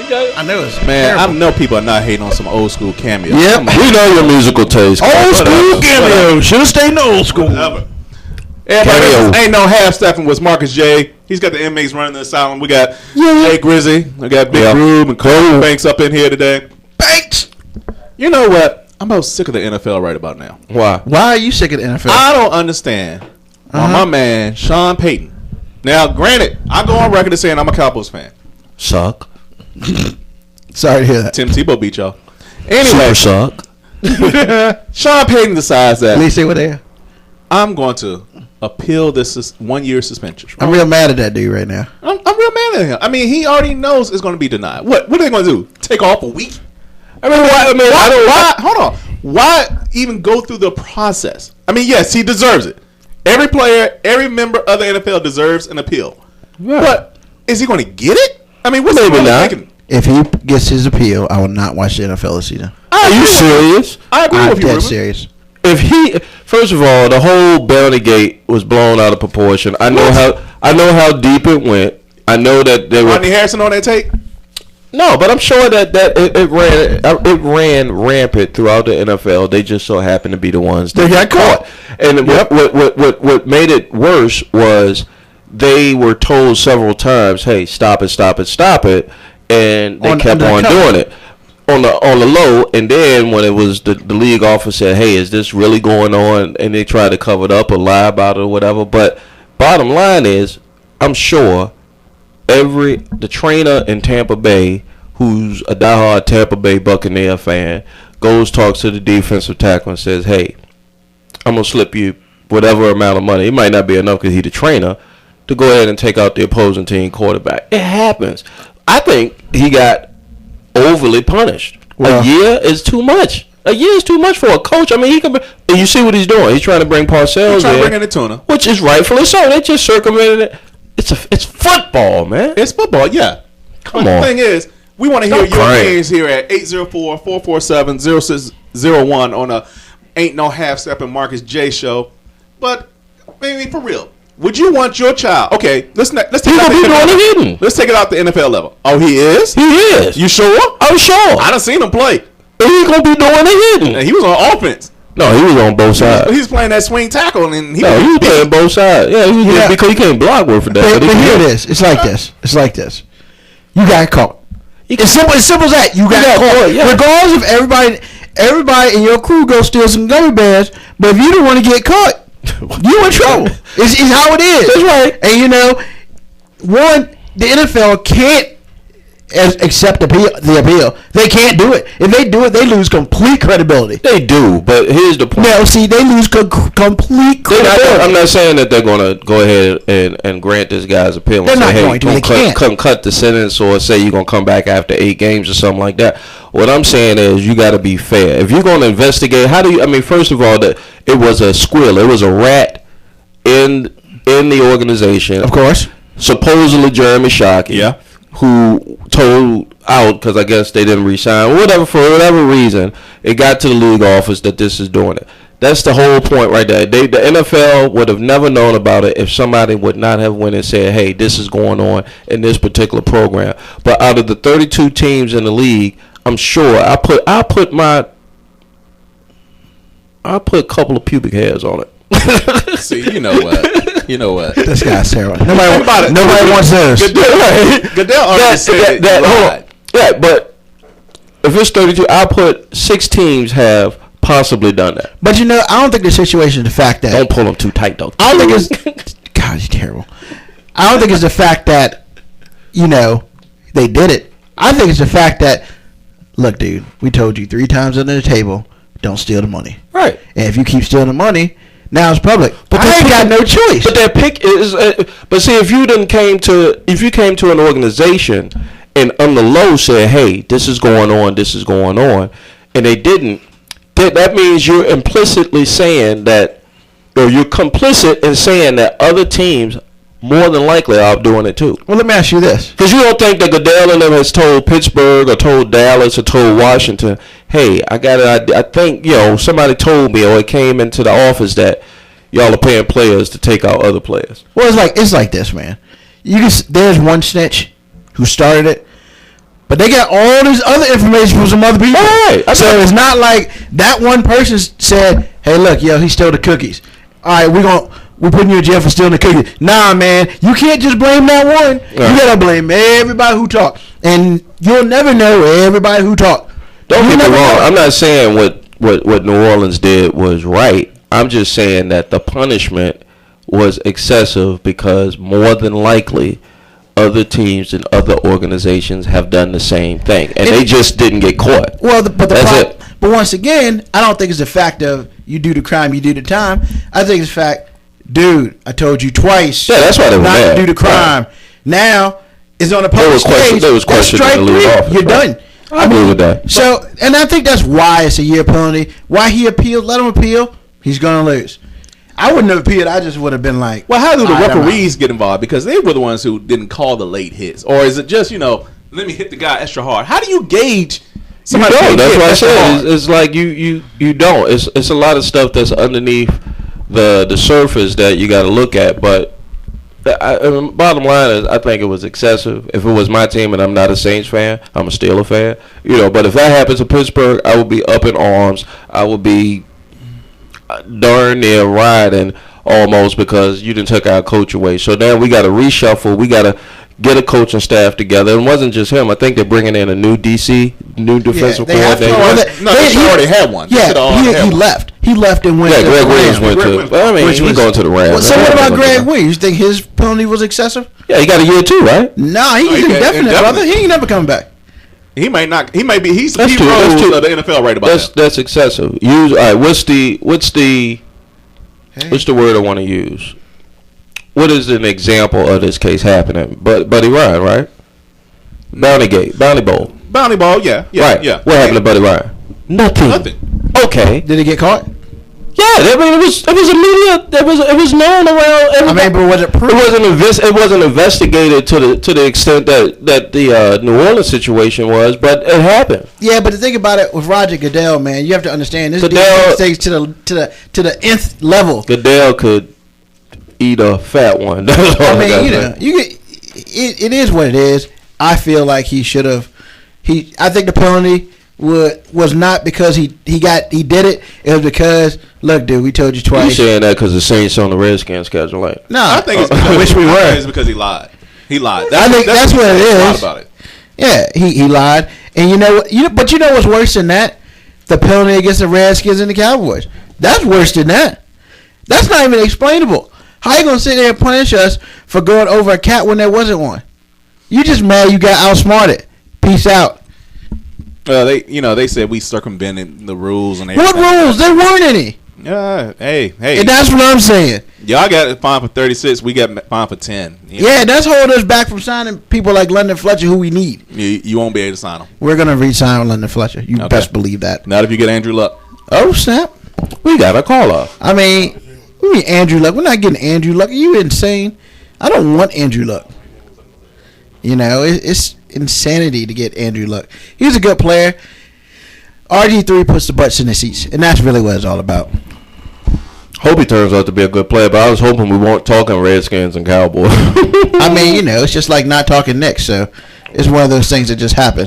I know it's man. terrible. I know people are not hating on some old school cameos. Yep, we know your musical taste. Old school cameo. Should have stayed in the old school. Everybody ain't no half stepping was Marcus J. He's got the inmates running the asylum. We got Jay Grizzy. We got Big Rube and Cole Banks up in here today. Banks. You know what? I'm about sick of the NFL right about now. Why? Why are you sick of the NFL? I don't understand why my man Sean Payton. Now, granted, I go on record as saying I'm a Cowboys fan. Suck. Sorry to hear that. Tim Tebow beat y'all. Anyway, Super suck. Sean Payton decides that At least say what they are. I'm going to appeal this 1 year suspension. I'm real mad at that dude right now. I'm real mad at him. I mean, he already knows it's going to be denied. What are they going to do? Take off a week? I mean, why? Hold on. Why even go through the process? I mean, yes, he deserves it. Every player, every member of the NFL deserves an appeal. Yeah. But is he going to get it? I mean, what's maybe not? If he gets his appeal, I will not watch the NFL this season. Are you serious? I agree with you, I'm dead serious. If he, first of all, the whole bounty gate was blown out of proportion. I know how deep it went. I know that they were. Rodney Harrison on that tape. No, but I'm sure that it ran rampant throughout the NFL. They just so happened to be the ones that got caught. And what made it worse was they were told several times, "Hey, stop it," and they kept on doing it on the low. And then when it was the league office said, "Hey, is this really going on?" and they tried to cover it up or lie about it or whatever. But bottom line is, I'm sure the trainer in Tampa Bay, who's a diehard Tampa Bay Buccaneer fan, talks to the defensive tackle and says, "Hey, I'm gonna slip you whatever amount of money. It might not be enough because he's the trainer to go ahead and take out the opposing team quarterback." It happens. I think he got overly punished. Well, a year is too much. A year is too much for a coach. I mean, he can. And you see what he's doing. He's trying to bring Parcells in. He's trying to bring in the tuna, which is rightfully so. They just circumvented it. It's football, man. It's football, yeah. Come on. The thing is, we want to hear your names here at 804-447-0601 on a Ain't No Half Steppin' Marcus J show. But maybe for real, would you want your child? Okay, let's take it out the NFL level. Oh, he is. He is. You sure? I'm sure. I done seen him play. He's gonna be doing it hidden. And he was on offense. No, he was on both sides. He was playing that swing tackle, and he was playing both sides. Yeah, because he can't block worth for that. But here it is. It's like this. You got caught. It's simple as that. You got caught. Yeah. Regardless of everybody in your crew go steal some gummy bears, but if you don't want to get caught, you in trouble. It's how it is. That's right. And the NFL can't accept the appeal. They can't do it. If they do it, they lose complete credibility. They do, but here's the point. No, see, they lose complete credibility. I'm not saying that they're going to go ahead and grant this guy's appeal. They're not going to. They can't. Cut the sentence or say you're going to come back after 8 games or something like that. What I'm saying is you got to be fair. If you're going to investigate, first of all, it was a squirrel. It was a rat in the organization. Of course. Supposedly Jeremy Shockey. Yeah. Who told out because I guess they didn't resign for whatever reason. It got to the league office that this is doing it. That's the whole point right there. The NFL would have never known about it if somebody would not have went and said, "Hey, this is going on in this particular program." But out of the 32 teams in the league, I'm sure I put a couple of pubic hairs on it. See, you know what? This guy's terrible. Nobody wants theirs. Goodell already said that. Hold on. Yeah, but if it's 32, I'll put 6 teams have possibly done that. But I don't think the situation is the fact that... Don't pull them too tight, though. I don't think it's... God, he's terrible. I don't think it's the fact that, they did it. I think it's the fact that, look, dude, we told you 3 times under the table, don't steal the money. Right. And if you keep stealing the money... Now it's public, but I ain't got no choice. But their pick is. But see, if you came to an organization and on the low said, "Hey, this is going on," and they didn't, that means you're implicitly saying that, or you're complicit in saying that other teams more than likely are doing it too. Well, let me ask you this: because you don't think that Goodell and them has told Pittsburgh or told Dallas or told Washington, "Hey, I think somebody told me or it came into the office that y'all are paying players to take out other players." Well, it's like this, man. There's one snitch who started it. But they got all this other information from some other people. Right. So it's not like that one person said, "Hey, look, yo, he stole the cookies. All right, we're putting you in jail for stealing the cookies." Nah, man, you can't just blame that one. You gotta blame everybody who talked, and you'll never know everybody who talked. Don't get me wrong. I'm not saying what New Orleans did was right. I'm just saying that the punishment was excessive because more than likely other teams and other organizations have done the same thing, and they just didn't get caught. Well, but once again, I don't think it's the fact of you do the crime, you do the time. I think it's the fact, dude, I told you twice. Yeah, that's why they were not mad. to do the crime. Right. Now it's on the public stage. There was questions strike to leave off. You're done. I agree with that. So, and I think that's why it's a year penalty. Why he appealed? Let him appeal. He's gonna lose. I wouldn't have appealed. I just would have been like, well, how do the referees get involved? Because they were the ones who didn't call the late hits. Or is it just, let me hit the guy extra hard? How do you gauge somebody? You don't. That's what I said. It's like you don't. It's a lot of stuff that's underneath the surface that you got to look at. But bottom line is, I think it was excessive. If it was my team and I'm not a Saints fan, I'm a Steelers fan. But if that happens to Pittsburgh, I would be up in arms. I would be darn near riding almost because you didn't took our coach away. So now we got to reshuffle. We got to get a coaching staff together. It wasn't just him. I think they're bringing in a new DC, new defensive coordinator. They already had one. Yeah, he left. He left and went. Yeah, Greg Williams went to. I mean, he's going to the Rams. Well, so what about Greg Williams? You think his penalty was excessive? Yeah, he got a year too, right? No, he's indefinite, brother. He ain't never coming back. He might not. He might be. He's the the NFL right about that. That's excessive. All right. What's the word I want to use? What is an example of this case happening? Buddy Ryan, right? Bounty Bowl. Yeah. Right. Yeah. What happened to Buddy Ryan? Nothing. Okay. Did he get caught? Yeah, it was immediate. It was known around. I mean, but was it proved? It wasn't investigated to the extent that the New Orleans situation was, but it happened. Yeah, but the thing about it with Roger Goodell, man, you have to understand this takes to the nth level. Goodell could eat a fat one. I mean, it is what it is. I feel like he should have. I think the penalty was not because he did it. It was because, look, dude, we told you twice. You saying that because the Saints on the Redskins schedule, like? No, I think it's because, I wish we were. It's because he lied. He lied. I think that's what it is. About it. Yeah, he lied, and but you know what's worse than that? The penalty against the Redskins and the Cowboys. That's worse than that. That's not even explainable. How you gonna sit there and punish us for going over a cat when there wasn't one? You just mad you got outsmarted. Peace out. They said we circumvented the rules and everything. What rules? There weren't any. Hey. And that's what I'm saying. Y'all got fined for 36. We got fined for 10. Yeah, that's holding us back from signing people like London Fletcher, who we need. You won't be able to sign them. We're gonna re-sign London Fletcher. You best believe that. Not if you get Andrew Luck. Oh snap! We got a call off. I mean, we need Andrew Luck. We're not getting Andrew Luck. Are you insane? I don't want Andrew Luck. It's insanity to get Andrew Luck. He's a good player. RG3 puts the butts in the seats, and that's really what it's all about. Hope he turns out to be a good player, but I was hoping we weren't talking Redskins and Cowboys. I mean, it's just like not talking Knicks, so it's one of those things that just happens.